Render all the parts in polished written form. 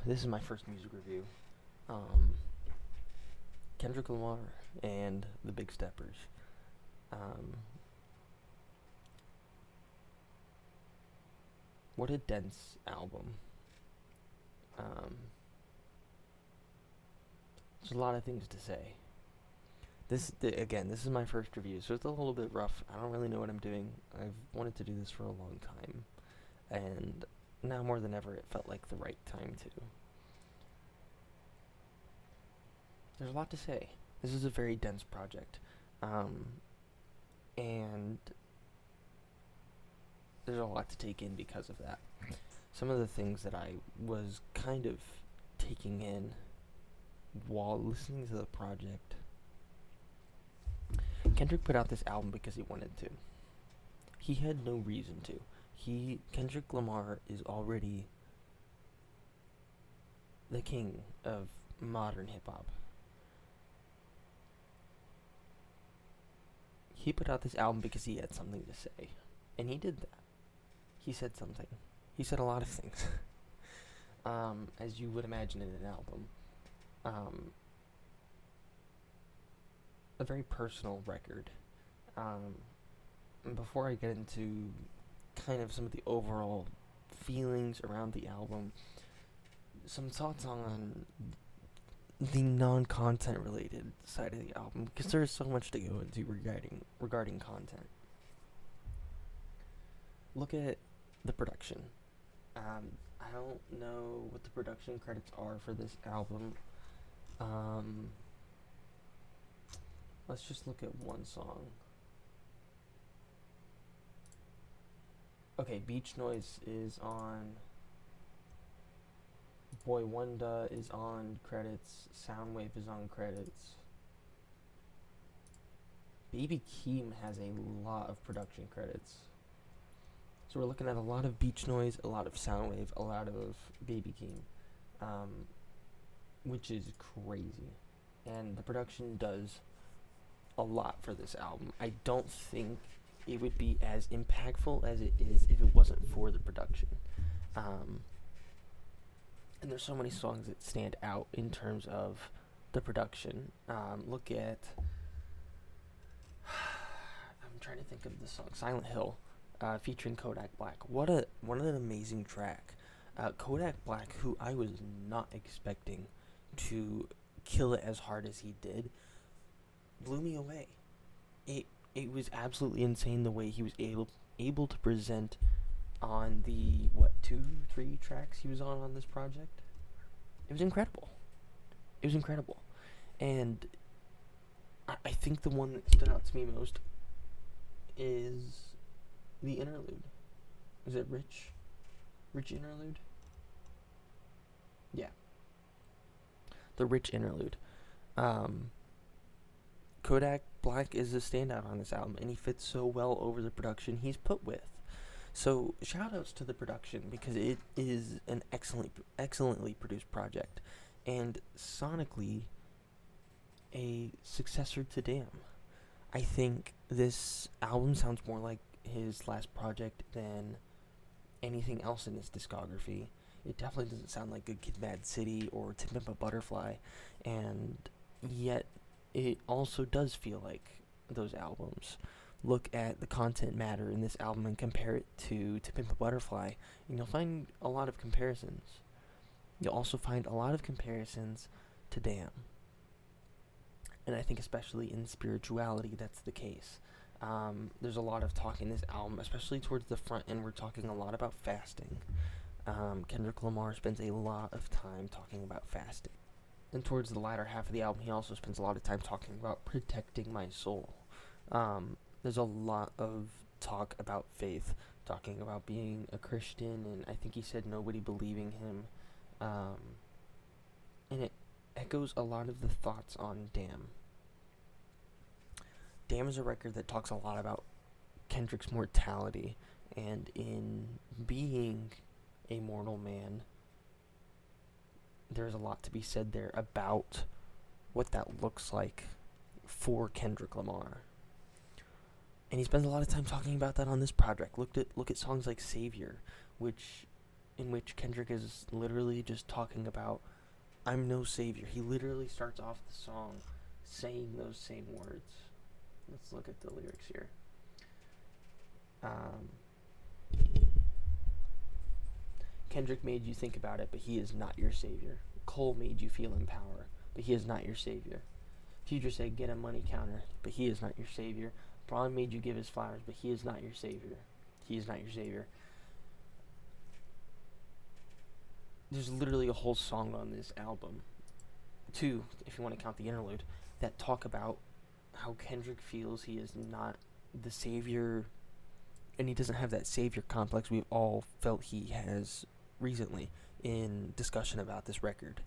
this is my first music review. Um, Kendrick Lamar and the Big Steppers. Um, what a dense album. Um, there's a lot of things to say. This is my first review, so it's a little bit rough. I don't really know what I'm doing. I've wanted to do this for a long time, and now more than ever, it felt like the right time to. There's a lot to say. This is a very dense project, um, and there's a lot to take in because of that. Some of the things that I was kind of taking in while listening to the project. Kendrick put out this album because he wanted to. He had no reason to. Kendrick Lamar is already the king of modern hip hop. He put out this album because he had something to say. And he did that. He said something. He said a lot of things. As you would imagine in an album. A very personal record. Before I get into kind of some of the overall feelings around the album, some thoughts on the non-content related side of the album, because there is so much to go into regarding content. Look at the production. I don't know what the production credits are for this album. Let's just look at one song. Okay, Beach Noise is on. Boy Wonder is on credits. Soundwave is on credits. Baby Keem has a lot of production credits. So we're looking at a lot of Beach Noise, a lot of Soundwave, a lot of Baby Keem, which is crazy. And the production does a lot for this album. I don't think it would be as impactful as it is if it wasn't for the production. And there's so many songs that stand out in terms of the production. Look at I'm trying to think of the song Silent Hill, featuring Kodak Black. What an amazing track. Kodak Black, who I was not expecting to kill it as hard as he did, blew me away. It was absolutely insane the way he was able to present on the 2-3 tracks he was on this project. It was incredible. And I think the one that stood out to me most is the interlude. Is it Rich interlude? Yeah, the Rich interlude. Kodak Black is a standout on this album, and he fits so well over the production he's put with. So shoutouts to the production, because it is an excellently produced project, and sonically a successor to Damn. I think this album sounds more like his last project than anything else in his discography. It definitely doesn't sound like Good Kid, Mad City or To Pimp a Butterfly, and yet it also does feel like those albums. Look at the content matter in this album and compare it to Pimp a Butterfly, and you'll find a lot of comparisons. You'll also find a lot of comparisons to Damn. And I think especially in spirituality, that's the case. There's a lot of talk in this album, especially towards the front end. We're talking a lot about fasting. Kendrick Lamar spends a lot of time talking about fasting. And towards the latter half of the album, he also spends a lot of time talking about protecting my soul. There's a lot of talk about faith, talking about being a Christian, and I think he said nobody believing him. And it echoes a lot of the thoughts on Damn. Damn is a record that talks a lot about Kendrick's mortality, and in being a mortal man, there's a lot to be said there about what that looks like for Kendrick Lamar. And he spends a lot of time talking about that on this project. Look at songs like Savior, which in which Kendrick is literally just talking about, I'm no savior. He literally starts off the song saying those same words. Let's look at the lyrics here. Kendrick made you think about it, but he is not your savior. Cole made you feel in power, but he is not your savior. Future said get a money counter, but he is not your savior. Braun made you give his flowers, but he is not your savior. He is not your savior. There's literally a whole song on this album, two, if you want to count the interlude, that talk about how Kendrick feels he is not the savior, and he doesn't have that savior complex we've all felt he has recently in discussion about this record.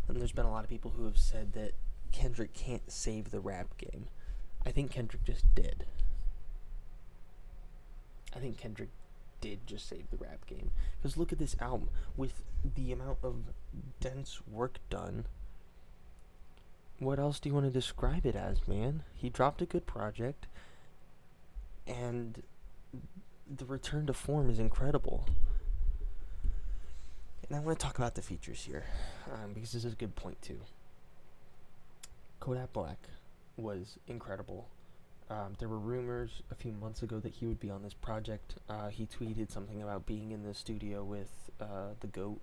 And there's been a lot of people who have said that Kendrick can't save the rap game. I think Kendrick just did. I think Kendrick did just save the rap game. Because look at this album. With the amount of dense work done, what else do you want to describe it as, man? He dropped a good project, and the return to form is incredible. And I want to talk about the features here, because this is a good point too. Kodak Black was incredible. There were rumors a few months ago that he would be on this project. He tweeted something about being in the studio with the GOAT.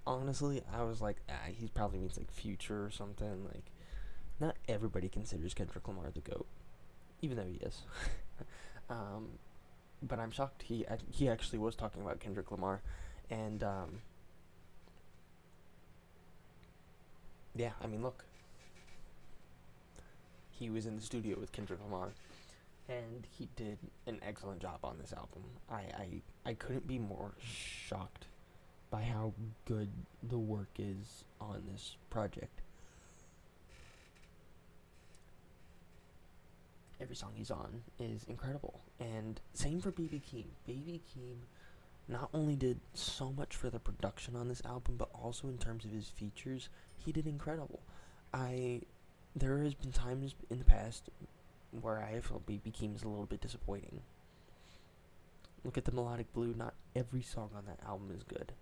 Honestly, I was like, he probably means like Future or something. Like, not everybody considers Kendrick Lamar the GOAT, even though he is. But I'm shocked he actually was talking about Kendrick Lamar. And, yeah, I mean, look. He was in the studio with Kendrick Lamar, and he did an excellent job on this album. I couldn't be more shocked by how good the work is on this project. Every song he's on is incredible, and same for Baby Keem. Baby Keem not only did so much for the production on this album, but also in terms of his features, he did incredible. There has been times in the past where I felt Baby Keem is a little bit disappointing. Look at the Melodic Blue. Not every song on that album is good.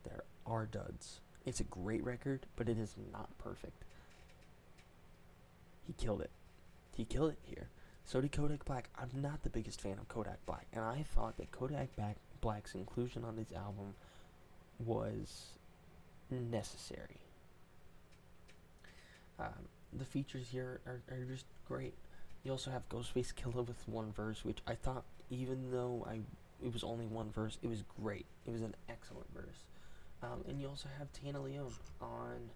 There are duds. It's a great record, but it is not perfect. He killed it. He killed it here. So did Kodak Black. I'm not the biggest fan of Kodak Black, and I thought that Kodak Black's inclusion on this album was necessary. The features here are just great. You also have Ghostface Killah with one verse, which I thought, even though it was only one verse, it was great. It was an excellent verse. And you also have Tana Leone on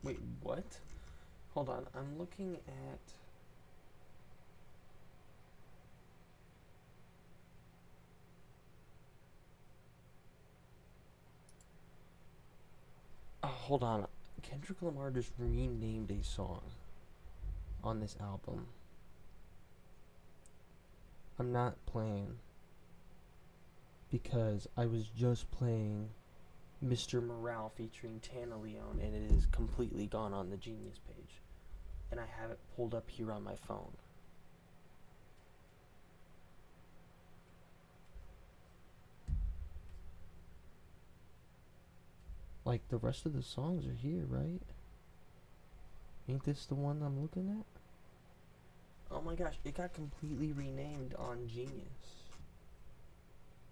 wait, what? Hold on, I'm looking at... Oh, hold on. Kendrick Lamar just renamed a song on this album. I'm not playing, because I was just playing Mr. Morale featuring Tana Leone, and it is completely gone on the Genius page. And I have it pulled up here on my phone. Like, the rest of the songs are here, right? Ain't this the one I'm looking at? Oh my gosh, it got completely renamed on Genius.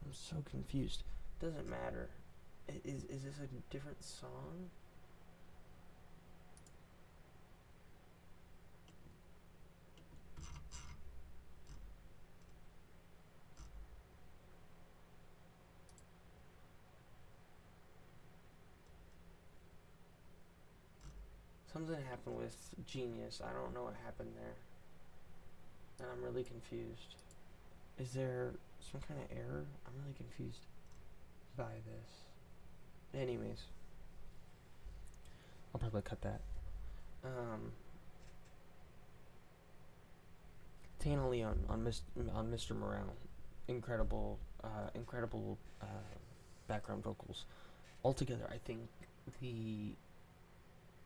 I'm so confused. Doesn't matter. Is this a different song? Something happened with Genius. I don't know what happened there. And I'm really confused. Is there some kind of error? I'm really confused by this. Anyways. I'll probably cut that. Tanali on Mr. Morale, incredible background vocals. Altogether, I think the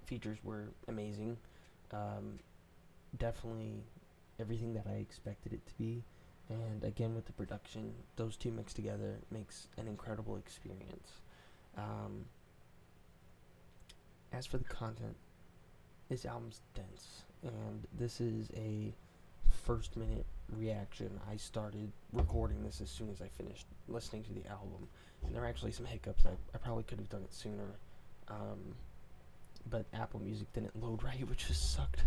features were amazing. Um, Definitely everything that I expected it to be. And again, with the production, those two mixed together makes an incredible experience. Um, as for the content, this album's dense, and this is a first minute reaction. I started recording this as soon as I finished listening to the album, and there were actually some hiccups. I probably could have done it sooner, um, but Apple Music didn't load right, which just sucked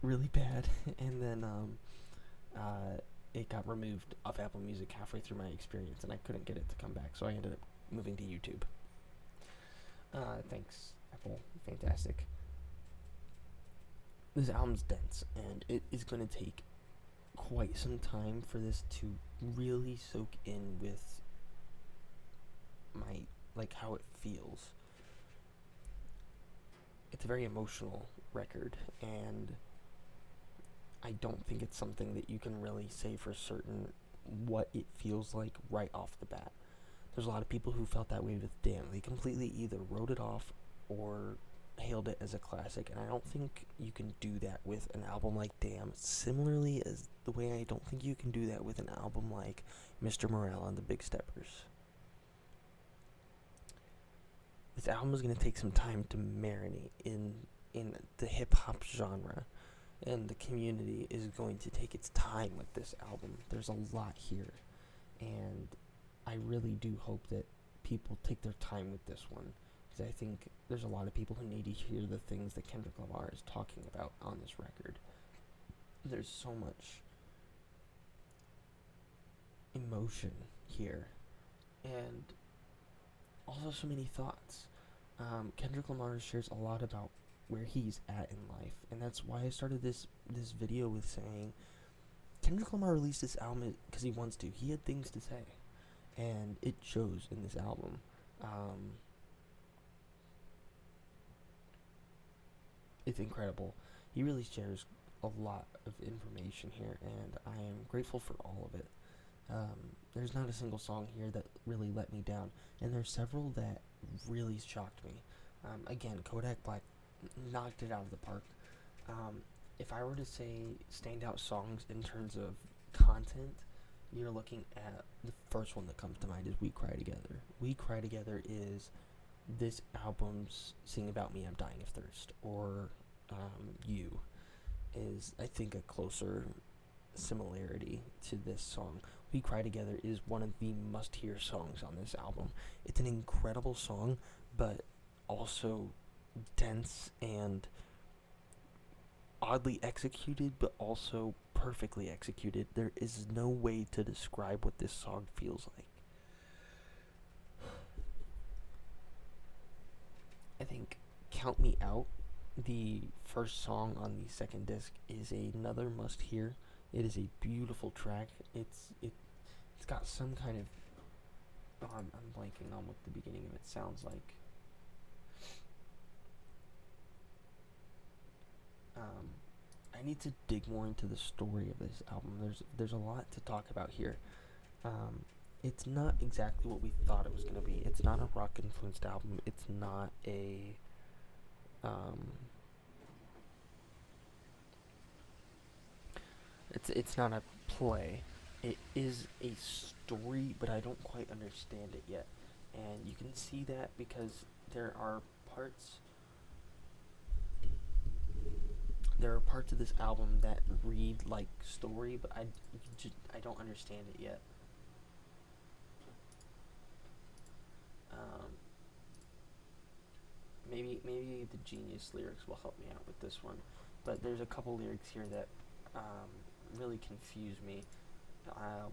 really bad. And then uh, it got removed off Apple Music halfway through my experience, and I couldn't get it to come back, so I ended up moving to YouTube. Thanks, Apple. Fantastic. This album's dense, and it is going to take quite some time for this to really soak in with my, like, how it feels. It's a very emotional record, and I don't think it's something that you can really say for certain what it feels like right off the bat. There's a lot of people who felt that way with Damn. They completely either wrote it off or hailed it as a classic, and I don't think you can do that with an album like Damn. Similarly, as the way I don't think you can do that with an album like Mr. Morale and the Big Steppers. This album is going to take some time to marinate in the hip hop genre, and the community is going to take its time with this album. There's a lot here, and I really do hope that people take their time with this one, because I think there's a lot of people who need to hear the things that Kendrick Lamar is talking about on this record. There's so much emotion here, and also so many thoughts. Kendrick Lamar shares a lot about where he's at in life, and that's why I started this video with saying Kendrick Lamar released this album because he wants to. He had things to say, and it shows in this album. It's incredible. He really shares a lot of information here, and I am grateful for all of it. There's not a single song here that really let me down, and there's several that really shocked me. Again, Kodak Black knocked it out of the park. If I were to say standout songs in terms of content, you're looking at the first one that comes to mind is We Cry Together. We Cry Together is this album's Sing About Me, I'm Dying of Thirst, or You is, I think, a closer similarity to this song. We Cry Together is one of the must-hear songs on this album. It's an incredible song, but also dense and oddly executed, but also perfectly executed. There is no way to describe what this song feels like. I think Count Me Out, the first song on the second disc, is another must-hear. It is a beautiful track. It's got some kind of... Oh, I'm blanking on what the beginning of it sounds like. I need to dig more into the story of this album. There's a lot to talk about here. It's not exactly what we thought it was going to be. It's not a rock-influenced album. It's not a... It's not a play. It is a story, but I don't quite understand it yet. And you can see that because there are parts of this album that read like story, but I don't understand it yet. Maybe the Genius lyrics will help me out with this one, but there's a couple lyrics here that really confuse me.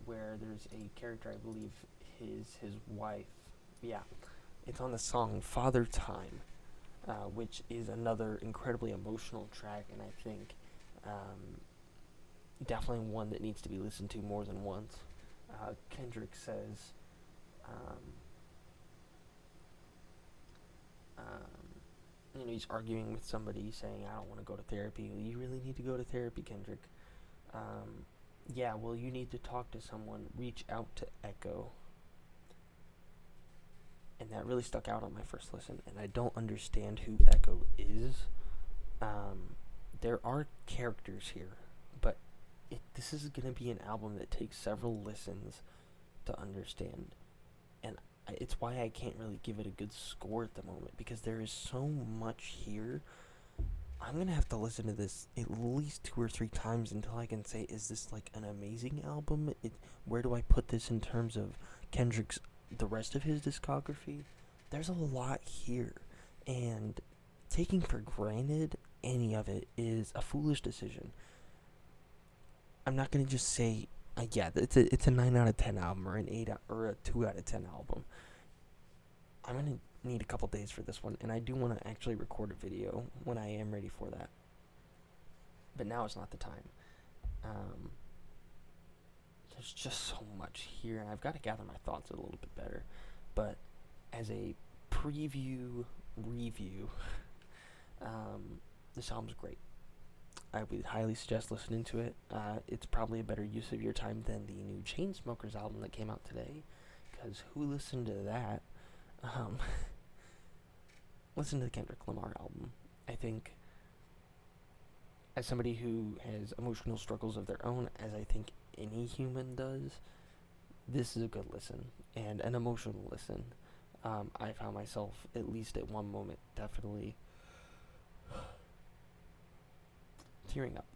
Where there's a character, I believe his wife. Yeah, it's on the song Father Time, which is another incredibly emotional track, and I think definitely one that needs to be listened to more than once. Kendrick says, he's arguing with somebody saying, I don't want to go to therapy. You really need to go to therapy, Kendrick. Yeah, well, you need to talk to someone. Reach out to Echo. And that really stuck out on my first listen. And I don't understand who Echo is. Um, there are characters here, but this is going to be an album that takes several listens to understand. And it's why I can't really give it a good score at the moment, because there is so much here. I'm gonna have to listen to this at least 2 or 3 times until I can say, is this like an amazing album? Where do I put this in terms of Kendrick's the rest of his discography? There's a lot here, and taking for granted any of it is a foolish decision. I'm not gonna just say, yeah, it's a 9 out of 10 album, or an 2 out of 10 album. I'm gonna need a couple days for this one, and I do want to actually record a video when I am ready for that. But now is not the time. There's just so much here, and I've got to gather my thoughts a little bit better. But as a review, this album's great. I would highly suggest listening to it. It's probably a better use of your time than the new Chainsmokers album that came out today, because who listened to that? Listen to the Kendrick Lamar album. I think, as somebody who has emotional struggles of their own, as I think any human does, this is a good listen, and an emotional listen. I found myself, at least at one moment, definitely tearing up,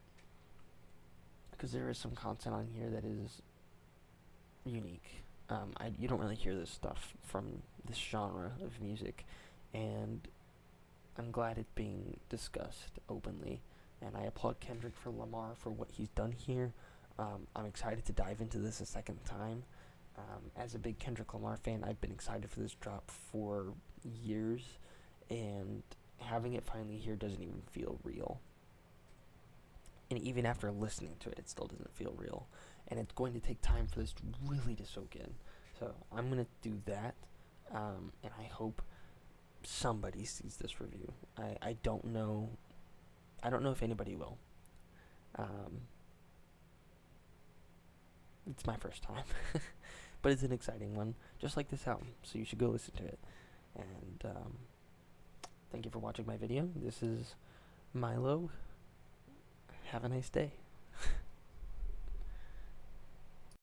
because there is some content on here that is unique. You don't really hear this stuff from this genre of music, and I'm glad it's being discussed openly, and I applaud Kendrick for Lamar for what he's done here. I'm excited to dive into this a second time. As a big Kendrick Lamar fan, I've been excited for this drop for years, and having it finally here doesn't even feel real. And even after listening to it, it still doesn't feel real. And it's going to take time for this really to soak in. So I'm going to do that, and I hope somebody sees this review. I don't know. I don't know if anybody will. It's my first time. But it's an exciting one, just like this album. So you should go listen to it. And thank you for watching my video. This is Milo. Have a nice day.